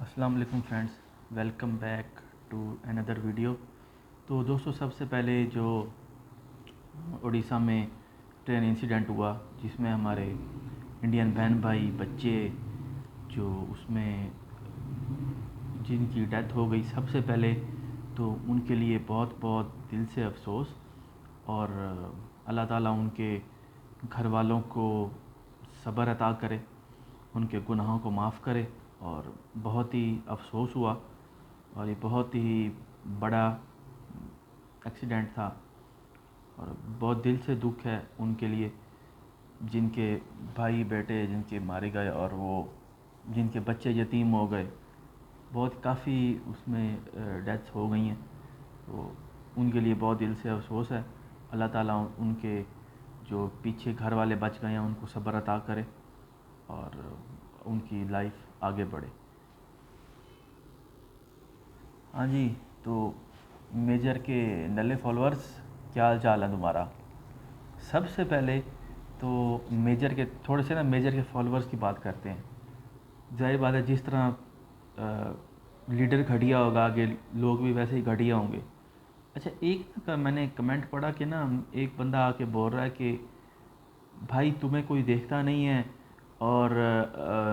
अस्सलाम वालेकुम friends, welcome back to another video. तो दोस्तों, सबसे पहले जो उड़ीसा में ट्रेन इंसिडेंट हुआ जिसमें हमारे इंडियन बहन भाई बच्चे जो उसमें जिनकी डेथ हो गई, सबसे पहले तो उनके लिए बहुत बहुत दिल से अफसोस। और अल्लाह ताला उनके घर वालों को सब्र अता करे, उनके गुनाहों को माफ़ करे। और बहुत ही अफसोस हुआ और ये बहुत ही बड़ा एक्सीडेंट था और बहुत दिल से दुख है उनके लिए जिनके भाई बेटे जिनके मारे गए और वो जिनके बच्चे यतीम हो गए। बहुत काफ़ी उसमें डेथ्स हो गई हैं, तो उनके लिए बहुत दिल से अफसोस है। अल्लाह ताला उनके जो पीछे घर वाले बच गए हैं उनको सब्र अता करे और उनकी लाइफ आगे बढ़े। हाँ जी, तो मेजर के नल्ले फॉलोअर्स, क्या हाल चाल है तुम्हारा? सबसे पहले तो मेजर के थोड़े से ना मेजर के फॉलोअर्स की बात करते हैं। जाहिर बात है, जिस तरह लीडर घटिया होगा आगे लोग भी वैसे ही घटिया होंगे। अच्छा, एक ना मैंने कमेंट पढ़ा कि ना एक बंदा आके बोल रहा है कि भाई तुम्हें कोई देखता नहीं है और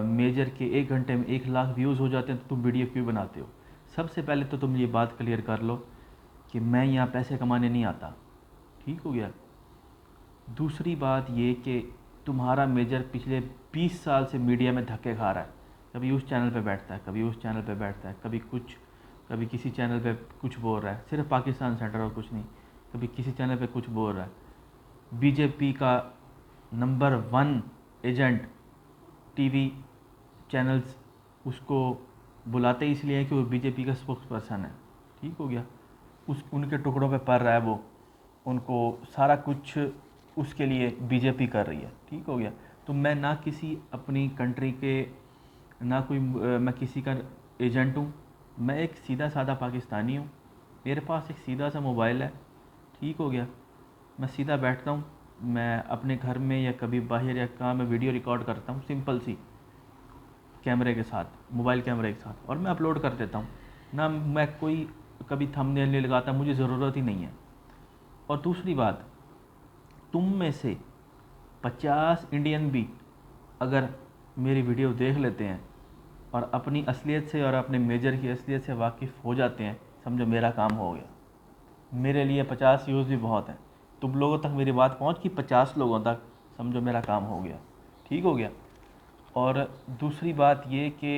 मेजर के 1 घंटे में 1 लाख व्यूज़ हो जाते हैं तो तुम वीडियो क्यों बनाते हो? सबसे पहले तो तुम ये बात क्लियर कर लो कि मैं यहाँ पैसे कमाने नहीं आता। ठीक हो गया। दूसरी बात ये कि तुम्हारा मेजर पिछले 20 साल से मीडिया में धक्के खा रहा है। कभी उस चैनल पे बैठता है, कभी उस चैनल पे बैठता है, कभी किसी चैनल पे कुछ बोल रहा है, सिर्फ पाकिस्तान सेंटर और कुछ नहीं। कभी किसी चैनल पे कुछ बोल रहा है। बीजेपी का नंबर 1 एजेंट, टीवी चैनल्स उसको बुलाते इसलिए हैं कि वो बीजेपी का स्पोक्स पर्सन है। ठीक हो गया। उस उनके टुकड़ों पे पड़ रहा है वो, उनको सारा कुछ उसके लिए बीजेपी कर रही है। ठीक हो गया। तो मैं ना किसी अपनी कंट्री के ना कोई मैं किसी का एजेंट हूँ। मैं एक सीधा साधा पाकिस्तानी हूँ। मेरे पास एक सीधा सा मोबाइल है। ठीक हो गया। मैं सीधा बैठता हूँ, मैं अपने घर में या कभी बाहर या कहाँ मैं वीडियो रिकॉर्ड करता हूँ सिंपल सी कैमरे के साथ, मोबाइल कैमरे के साथ, और मैं अपलोड कर देता हूँ। ना मैं कोई कभी थंबनेल नहीं लगाता, मुझे ज़रूरत ही नहीं है। और दूसरी बात, तुम में से 50 इंडियन भी अगर मेरी वीडियो देख लेते हैं और अपनी असलियत से और अपने मेजर की असलियत से वाकिफ़ हो जाते हैं, समझो मेरा काम हो गया। मेरे लिए 50 व्यूज़ भी बहुत हैं। तुम लोगों तक मेरी बात पहुंच कि 50 लोगों तक, समझो मेरा काम हो गया। ठीक हो गया। और दूसरी बात ये कि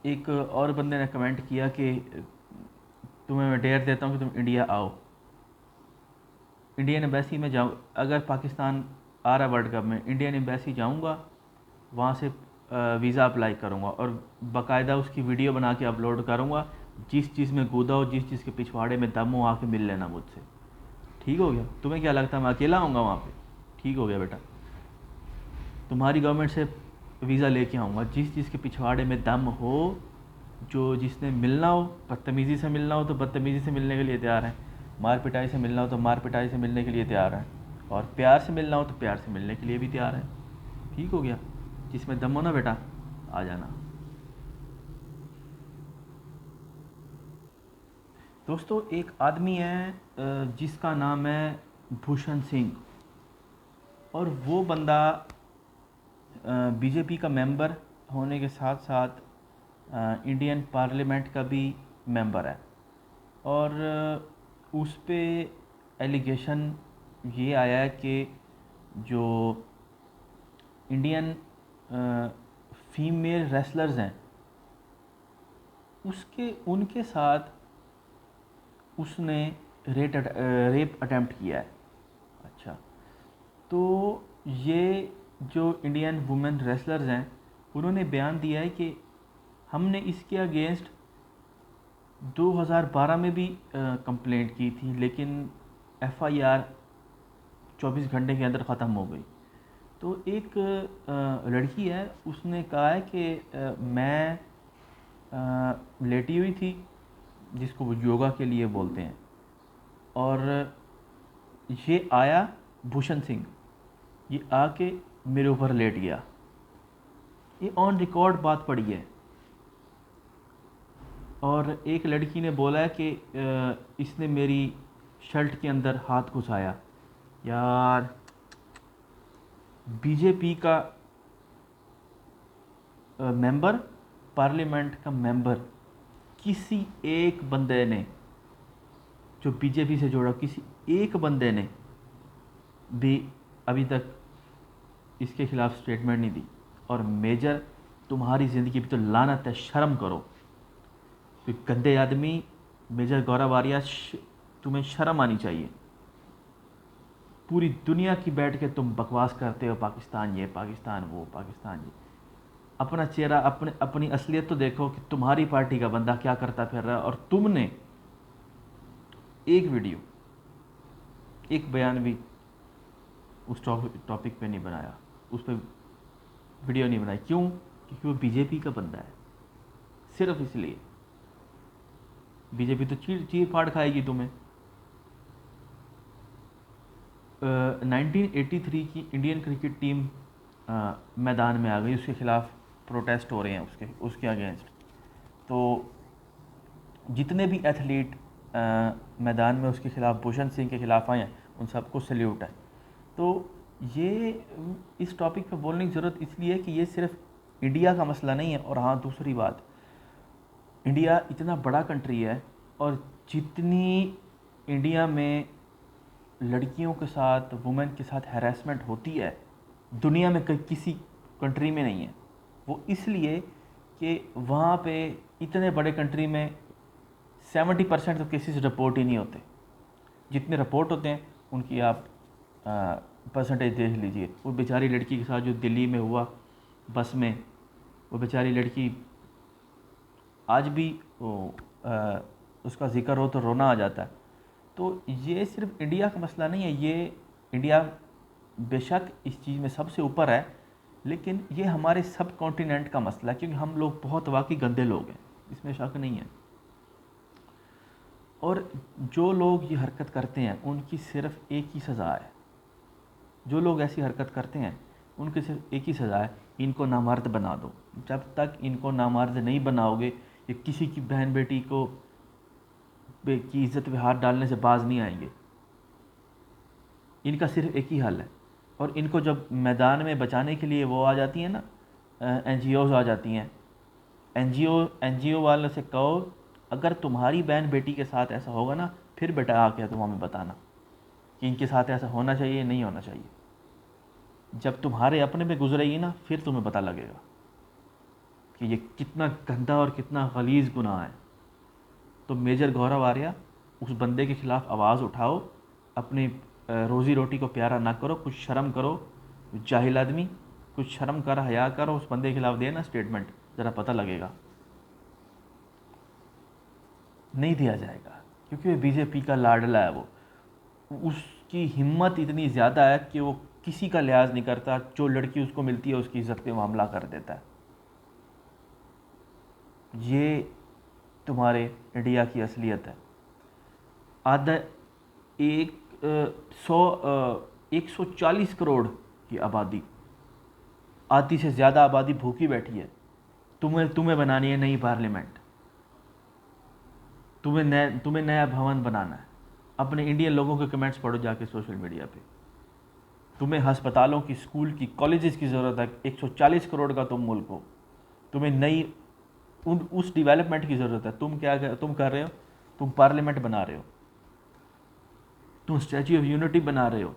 एक और बंदे ने कमेंट किया कि तुम्हें मैं डेयर देता हूँ कि तुम इंडिया आओ, इंडियन एम्बेसी में जाऊँ। अगर पाकिस्तान आ रहा वर्ल्ड कप में, इंडियन एम्बेसी जाऊँगा, वहाँ से वीज़ा अप्लाई करूँगा और बाकायदा उसकी वीडियो बना के अपलोड करूँगा। जिस चीज़ में कूदा हो, जिस चीज़ के पिछवाड़े में दम हो, आके मिल लेना मुझसे। ठीक हो गया। तुम्हें क्या लगता है मैं अकेला आऊँगा वहाँ पे? ठीक हो गया बेटा। तुम्हारी गवर्नमेंट से वीज़ा लेके आऊँगा। जिस चीज़ के पिछवाड़े में दम हो, जो जिसने मिलना हो, बदतमीज़ी से मिलना हो तो बदतमीज़ी से मिलने के लिए तैयार हैं, मार पिटाई से मिलना हो तो मार पिटाई से मिलने के लिए तैयार हैं, और प्यार से मिलना हो तो प्यार से मिलने के लिए भी तैयार हैं। ठीक हो गया। जिसमें दम हो ना बेटा, आ जाना। दोस्तों, एक आदमी है जिसका नाम है भूषण सिंह, और वो बंदा बीजेपी का मेंबर होने के साथ साथ इंडियन पार्लियामेंट का भी मेंबर है। और उस पे एलिगेशन ये आया है कि जो इंडियन फीमेल रेसलर्स हैं उसके उनके साथ उसने रेप अटेम्प्ट किया है। अच्छा, तो ये जो इंडियन वुमेन रेसलर्स हैं उन्होंने बयान दिया है कि हमने इसके अगेंस्ट 2012 में भी कंप्लेंट की थी, लेकिन एफआईआर 24 घंटे के अंदर ख़त्म हो गई। तो एक लड़की है, उसने कहा है कि मैं लेटी हुई थी, जिसको वो योगा के लिए बोलते हैं, और ये आया भूषण सिंह, ये आके मेरे ऊपर लेट गया। ये ऑन रिकॉर्ड बात पड़ी है। और एक लड़की ने बोला है कि इसने मेरी शर्ट के अंदर हाथ घुसाया। यार, बीजेपी का मेंबर, पार्लियामेंट का मेंबर, किसी एक बंदे ने जो बीजेपी से जुड़ा, किसी एक बंदे ने भी अभी तक इसके खिलाफ स्टेटमेंट नहीं दी। और मेजर, तुम्हारी ज़िंदगी पे तो लानत है, शर्म करो। कोई गंदे आदमी, मेजर गौरव आर्या, तुम्हें शर्म आनी चाहिए। पूरी दुनिया की बैठ के तुम बकवास करते हो, पाकिस्तान ये, पाकिस्तान वो, पाकिस्तान ये। अपना चेहरा, अपनी असलियत तो देखो कि तुम्हारी पार्टी का बंदा क्या करता फिर रहा है। और तुमने एक वीडियो, एक बयान भी उस टॉपिक पे नहीं बनाया, उस पर वीडियो नहीं बनाई। क्यों? क्योंकि वो बीजेपी का बंदा है। सिर्फ इसलिए बीजेपी तो चीर फाड़ खाएगी तुम्हें। 1983 की इंडियन क्रिकेट टीम मैदान में आ गई, उसके खिलाफ प्रोटेस्ट हो रहे हैं, उसके अगेंस्ट। तो जितने भी एथलीट मैदान में उसके खिलाफ, भूषण सिंह के खिलाफ आए हैं, उन सबको सल्यूट है। तो ये इस टॉपिक पे बोलने की ज़रूरत इसलिए है कि ये सिर्फ इंडिया का मसला नहीं है। और हाँ, दूसरी बात, इंडिया इतना बड़ा कंट्री है, और जितनी इंडिया में लड़कियों के साथ, वुमेन के साथ हैरेसमेंट होती है, दुनिया में किसी कंट्री में नहीं है। वो इसलिए कि वहाँ पे इतने बड़े कंट्री में 70% तो केसेस रिपोर्ट ही नहीं होते। जितने रिपोर्ट होते हैं उनकी आप परसेंटेज देख लीजिए। वो बेचारी लड़की के साथ जो दिल्ली में हुआ बस में, वो बेचारी लड़की आज भी उसका ज़िक्र हो तो रोना आ जाता है। तो ये सिर्फ इंडिया का मसला नहीं है। ये इंडिया बेशक इस चीज़ में सबसे ऊपर है, लेकिन ये हमारे सब कॉन्टिनेंट का मसला है, क्योंकि हम लोग बहुत वाकई गंदे लोग हैं, इसमें शक नहीं है। और जो लोग ये हरकत करते हैं उनकी सिर्फ एक ही सज़ा है। जो लोग ऐसी हरकत करते हैं उनकी सिर्फ एक ही सज़ा है, इनको नामर्द बना दो। जब तक इनको नामर्द नहीं बनाओगे, ये किसी की बहन बेटी को की इज़्ज़त पे हाथ डालने से बाज नहीं आएंगे। इनका सिर्फ एक ही हल है। और इनको जब मैदान में बचाने के लिए वो आ जाती हैं ना, NGOs आ जाती हैं, NGO वालों से कहो, अगर तुम्हारी बहन बेटी के साथ ऐसा होगा ना, फिर बेटा आके तुम हमें बताना कि इनके साथ ऐसा होना चाहिए, नहीं होना चाहिए। जब तुम्हारे अपने पे गुजरेगी ना, फिर तुम्हें पता लगेगा कि ये कितना गंदा और कितना गलीज़ गुनाह है। तो मेजर गौरव आर्या, उस बंदे के ख़िलाफ़ आवाज़ उठाओ, अपनी रोज़ी रोटी को प्यारा ना करो, कुछ शर्म करो। जाहिल आदमी, कुछ शर्म कर, हया करो, उस बंदे के खिलाफ देना स्टेटमेंट, ज़रा पता लगेगा। नहीं दिया जाएगा, क्योंकि वो बीजेपी का लाडला है। वो, उसकी हिम्मत इतनी ज़्यादा है कि वो किसी का लिहाज नहीं करता। जो लड़की उसको मिलती है उसकी इज्जत पे मामला कर देता है। ये तुम्हारे इंडिया की असलियत है। आधा 140 करोड़ की आबादी, आधी से ज़्यादा आबादी भूखी बैठी है। तुम्हें बनानी है नई पार्लियामेंट, तुम्हें नया भवन बनाना है। अपने इंडियन लोगों के कमेंट्स पढ़ो जाके सोशल मीडिया पे। तुम्हें अस्पतालों की, स्कूल की, कॉलेजेस की ज़रूरत है। 140 करोड़ का तुम मुल्क हो, तुम्हें नई उस डेवलपमेंट की ज़रूरत है। तुम कर रहे हो? तुम पार्लियामेंट बना रहे हो, तुम स्टैच्यू ऑफ यूनिटी बना रहे हो।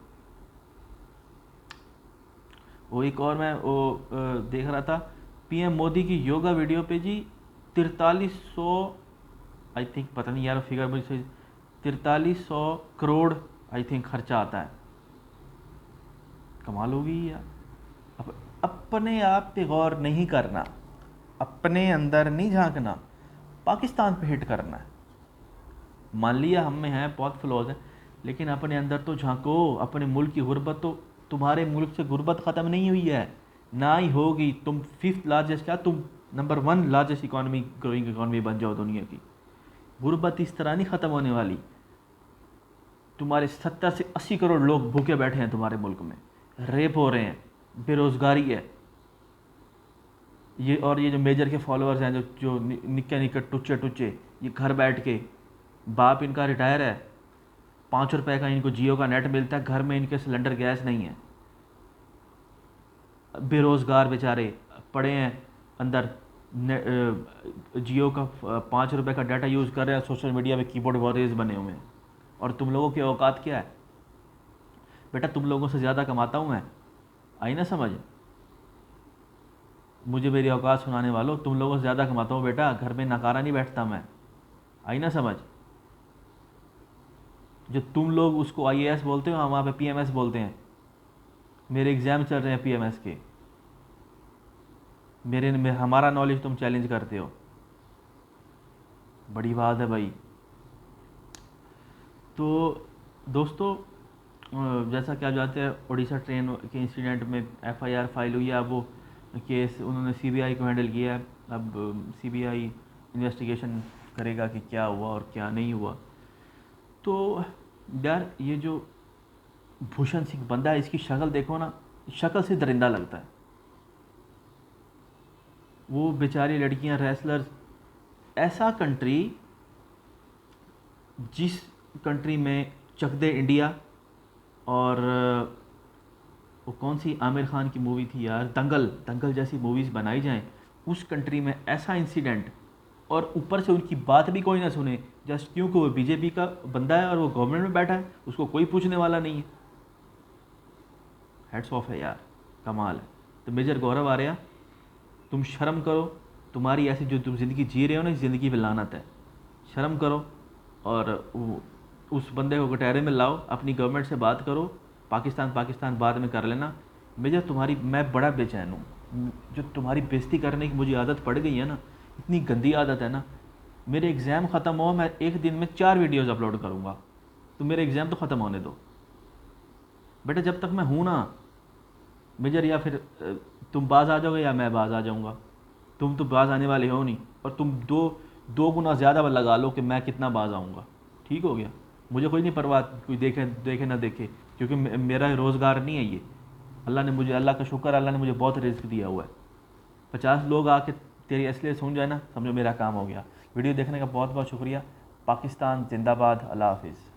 वो एक और मैं देख रहा था, PM मोदी की योगा वीडियो पे जी 4300, आई थिंक, पता नहीं यार फिगर मुझे, 4300 करोड़ आई थिंक खर्चा आता है। कमाल होगी यार। अपने आप पे गौर नहीं करना, अपने अंदर नहीं झांकना, पाकिस्तान पे हिट करना है। मान लिया हम में है बहुत फ्लॉज हैं, लेकिन अपने अंदर तो झांको। अपने मुल्क की गुर्बत, तो तुम्हारे मुल्क से गुर्बत ख़त्म नहीं हुई है, ना ही होगी। तुम 5th लार्जेस्ट, क्या तुम number 1 largest economy, growing economy बन जाओ दुनिया की, गुर्बत इस तरह नहीं ख़त्म होने वाली। तुम्हारे 70 से 80 करोड़ लोग भूखे बैठे हैं तुम्हारे मुल्क में, रेप हो रहे हैं, बेरोज़गारी है। ये जो मेजर के फॉलोअर्स हैं, जो निक्के निक्के टुच्चे टुच्चे, ये घर बैठ के, बाप इनका रिटायर है, 5 रुपए का इनको जियो का नेट मिलता है, घर में इनके सिलेंडर गैस नहीं है, बेरोज़गार बेचारे पड़े हैं अंदर, जियो का 5 रुपए का डाटा यूज़ कर रहे हैं, सोशल मीडिया पे कीबोर्ड वॉरियर्स बने हुए हैं। और तुम लोगों की औकात क्या है? बेटा तुम लोगों से ज़्यादा कमाता हूँ मैं, आई ना समझ? मुझे मेरी औकात सुनाने वालों, तुम लोगों से ज़्यादा कमाता हूँ बेटा, घर में नकारा नहीं बैठता मैं, आई ना समझ? जो तुम लोग उसको आईएएस बोलते हो, हम वहाँ पे पीएमएस बोलते हैं। मेरे एग्ज़ाम चल रहे हैं पीएमएस के, हमारा नॉलेज तुम चैलेंज करते हो, बड़ी बात है भाई। तो दोस्तों, जैसा कि आप जानते हैं, उड़ीसा ट्रेन के इंसिडेंट में एफआईआर फाइल हुई है। अब वो केस उन्होंने सीबीआई को हैंडल किया है। अब सीबीआई इन्वेस्टिगेशन करेगा कि क्या हुआ और क्या नहीं हुआ। तो यार ये जो भूषण सिंह बंदा है, इसकी शक्ल देखो ना, शक्ल से दरिंदा लगता है। वो बेचारी लड़कियां, रेसलर्स, ऐसा कंट्री जिस कंट्री में चक दे इंडिया और वो कौन सी आमिर खान की मूवी थी यार, दंगल जैसी मूवीज़ बनाई जाएं, उस कंट्री में ऐसा इंसिडेंट, और ऊपर से उनकी बात भी कोई ना सुने, जस्ट क्योंकि वो बीजेपी का बंदा है और वो गवर्नमेंट में बैठा है, उसको कोई पूछने वाला नहीं है। हेड्स ऑफ है यार, कमाल है। तो मेजर गौरव आर्या, तुम शर्म करो, तुम्हारी ऐसी जो तुम ज़िंदगी जी रहे हो ना, इस ज़िंदगी पे लानत है। शर्म करो और उस बंदे को कटहरे में लाओ, अपनी गवर्नमेंट से बात करो, पाकिस्तान बाद में कर लेना। मेजर तुम्हारी, मैं बड़ा बेचैन हूँ, जो तुम्हारी बेइज्जती करने की मुझे आदत पड़ गई है ना, इतनी गंदी आदत है ना। मेरे एग्ज़ाम ख़त्म हो, मैं एक दिन में 4 वीडियोज़ अपलोड करूँगा, तो मेरे एग्ज़ाम तो ख़त्म होने दो बेटा। जब तक मैं हूँ ना मेजर, या फिर तुम बाज आ जाओगे या मैं बाज आ जाऊँगा। तुम तो बाज आने वाले हो नहीं, और तुम दो गुना ज़्यादा लगा लो कि मैं कितना बाज आऊँगा। ठीक हो गया? मुझे कोई नहीं परवाह, कोई देखे ना देखे, क्योंकि मेरा रोज़गार नहीं है ये। अल्लाह का शुक्र, अल्लाह ने मुझे बहुत रिस्क दिया हुआ है। 50 लोग आके तेरी असलियत सुन जाए ना, समझो मेरा काम हो गया। वीडियो देखने का बहुत बहुत शुक्रिया। पाकिस्तान जिंदाबाद। अल्लाह हाफिज़।